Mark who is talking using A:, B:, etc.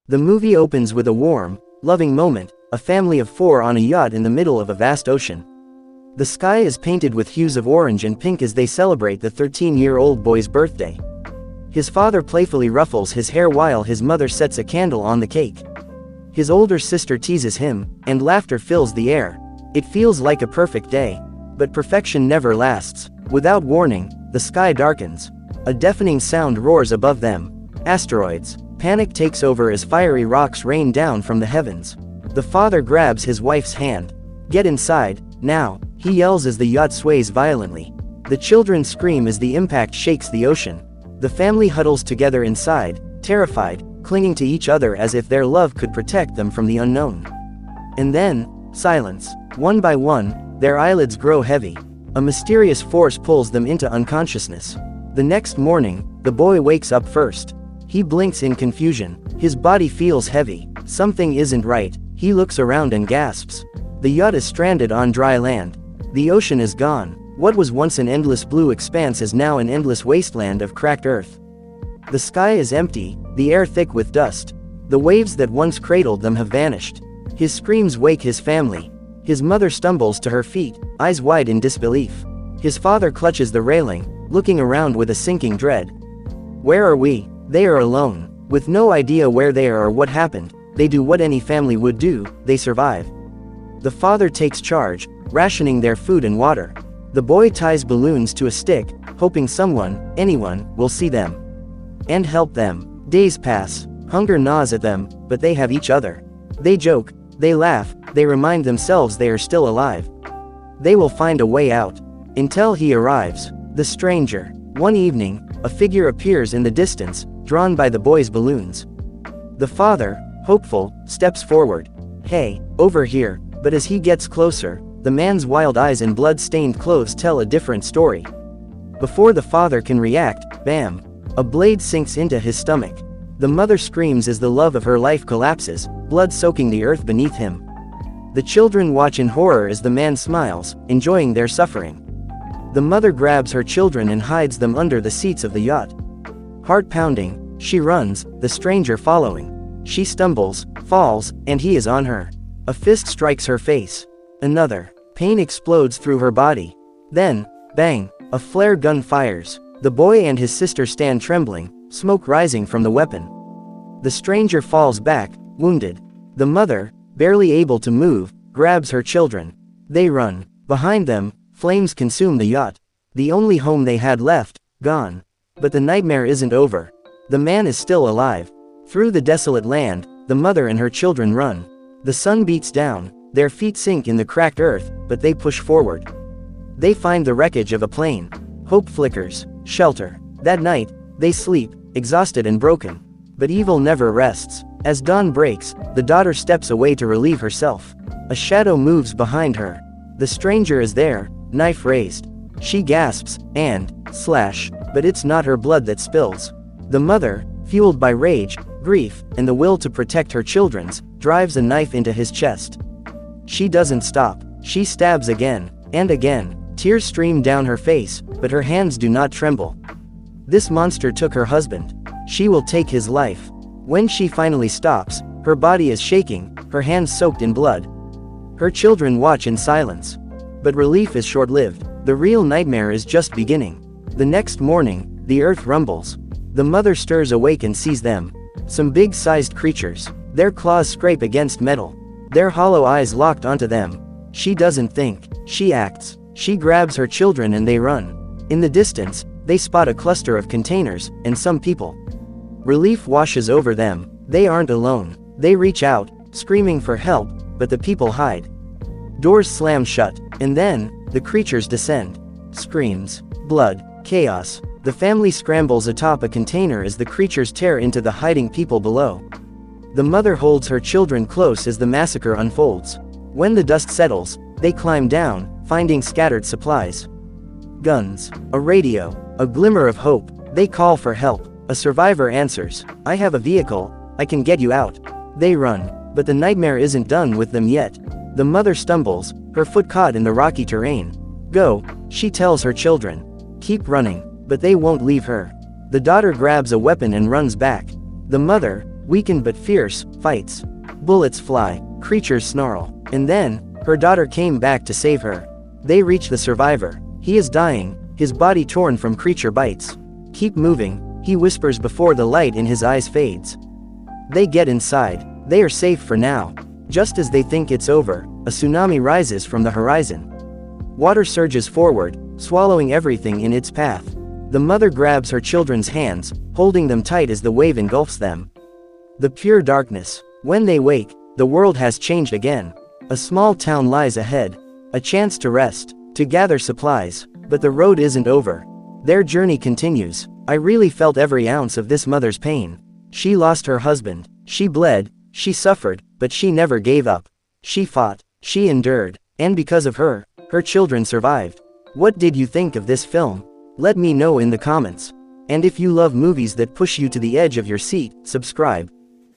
A: The movie opens with a warm, loving moment, a family of 4 on a yacht in the middle of a vast ocean. The sky is painted with hues of orange and pink as they celebrate the 13-year-old boy's birthday. His father playfully ruffles his hair while his mother sets a candle on the cake. His older sister teases him, and laughter fills the air. It feels like a perfect day. But perfection never lasts. Without warning, the sky darkens. A deafening sound roars above them. Asteroids. Panic takes over as fiery rocks rain down from the heavens. The father grabs his wife's hand. "Get inside, now," he yells as the yacht sways violently. The children scream as the impact shakes the ocean. The family huddles together inside, terrified, clinging to each other as if their love could protect them from the unknown. And then, silence. One by one, their eyelids grow heavy. A mysterious force pulls them into unconsciousness. The next morning, the boy wakes up first. He blinks in confusion. His body feels heavy. Something isn't right. He looks around and gasps. The yacht is stranded on dry land. The ocean is gone. What was once an endless blue expanse is now an endless wasteland of cracked earth. The sky is empty, the air thick with dust. The waves that once cradled them have vanished. His screams wake his family. His mother stumbles to her feet, eyes wide in disbelief. His father clutches the railing, looking around with a sinking dread. Where are we? They are alone. With no idea where they are or what happened, they do what any family would do, they survive. The father takes charge, rationing their food and water. The boy ties balloons to a stick, hoping someone, anyone, will see them and help them. Days pass. Hunger gnaws at them, but they have each other. They joke, they laugh, they remind themselves they are still alive. They will find a way out. Until he arrives. The stranger. One evening, a figure appears in the distance, drawn by the boy's balloons. The father, hopeful, steps forward. "Hey, over here," but as he gets closer, the man's wild eyes and blood-stained clothes tell a different story. Before the father can react, bam! A blade sinks into his stomach. The mother screams as the love of her life collapses, blood soaking the earth beneath him. The children watch in horror as the man smiles, enjoying their suffering. The mother grabs her children and hides them under the seats of the yacht. Heart pounding, she runs, the stranger following. She stumbles, falls, and he is on her. A fist strikes her face. Another. Pain explodes through her body. Then, bang, a flare gun fires. The boy and his sister stand trembling, smoke rising from the weapon. The stranger falls back, wounded. The mother, barely able to move, grabs her children. They run. Behind them, flames consume the yacht. The only home they had left, gone. But the nightmare isn't over. The man is still alive. Through the desolate land, the mother and her children run. The sun beats down. Their feet sink in the cracked earth, but they push forward. They find the wreckage of a plane. Hope flickers. Shelter. That night, they sleep, exhausted and broken. But evil never rests. As dawn breaks, the daughter steps away to relieve herself. A shadow moves behind her. The stranger is there, knife raised. She gasps, and, slash, but it's not her blood that spills. The mother, fueled by rage, grief, and the will to protect her children's, drives a knife into his chest. She doesn't stop. She stabs again, and again. Tears stream down her face, but her hands do not tremble. This monster took her husband. She will take his life. When she finally stops, her body is shaking, her hands soaked in blood. Her children watch in silence. But relief is short-lived. The real nightmare is just beginning. The next morning, the earth rumbles. The mother stirs awake and sees them. Some big-sized creatures. Their claws scrape against metal. Their hollow eyes locked onto them. She doesn't think. She acts. She grabs her children and they run. In the distance, they spot a cluster of containers, and some people. Relief washes over them. They aren't alone. They reach out, screaming for help, but the people hide. Doors slam shut, and then, the creatures descend. Screams, blood, chaos. The family scrambles atop a container as the creatures tear into the hiding people below. The mother holds her children close as the massacre unfolds. When the dust settles, they climb down, finding scattered supplies. Guns, a radio, a glimmer of hope. They call for help. A survivor answers, "I have a vehicle, I can get you out." They run, but the nightmare isn't done with them yet. The mother stumbles, her foot caught in the rocky terrain. "Go," she tells her children. "Keep running," but they won't leave her. The daughter grabs a weapon and runs back. The mother, Weakened but fierce, fights. Bullets fly, creatures snarl. And then, her daughter came back to save her. They reach the survivor. He is dying, his body torn from creature bites. Keep moving, he whispers before the light in his eyes fades. They get inside. They are safe for now. Just as they think it's over, a tsunami rises from the horizon. Water surges forward, swallowing everything in its path. The mother grabs her children's hands, holding them tight as the wave engulfs them. The pure darkness. When they wake, the world has changed again. A small town lies ahead. A chance to rest, to gather supplies. But the road isn't over. Their journey continues. I really felt every ounce of this mother's pain. She lost her husband. She bled, she suffered, but she never gave up. She fought, she endured, and because of her, her children survived. What did you think of this film? Let me know in the comments. And if you love movies that push you to the edge of your seat, subscribe.